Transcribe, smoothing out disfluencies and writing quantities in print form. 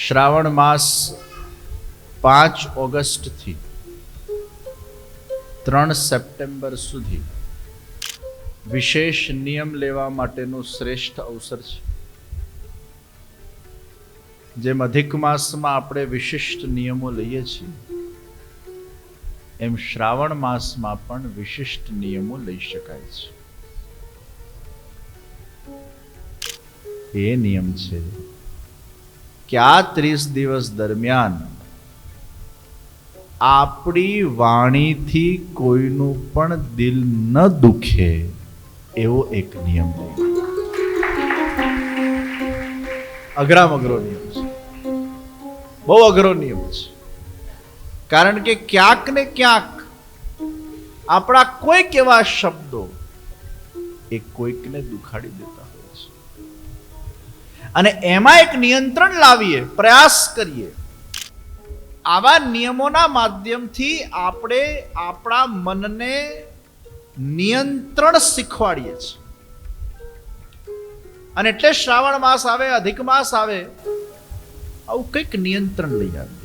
શ્રાવણ માસ 5 ઓગસ્ટથી 3 સપ્ટેમ્બર સુધી વિશેષ નિયમ લેવા માટેનું શ્રેષ્ઠ અવસર છે. જેમ અધિક માસમાં આપણે વિશિષ્ટ નિયમો લઈએ છીએ, એમ શ્રાવણ માસમાં પણ વિશિષ્ટ નિયમો લઈ શકાય છે. એ નિયમ છે કે આ 30 દિવસ દરમિયાન આપણી વાણીથી કોઈનું પણ દિલ ન દુખે એવો એક નિયમ લઈએ. અઘરામ અઘરો નિયમ છે, બહુ અઘરો નિયમ છે. કારણ કે ક્યાંક ને ક્યાંક આપણા કોઈક એવા શબ્દો એ કોઈકને દુખાડી દેતા હોય છે, અને એમાં એક નિયંત્રણ લાવીએ, પ્રયાસ કરીએ. આવા નિયમોના માધ્યમથી આપણે આપણા મનને નિયંત્રણ શીખવાડીએ છીએ. અને એટલે શ્રાવણ માસ આવે, અધિક માસ આવે, આવું કંઈક નિયંત્રણ લઈ આવે.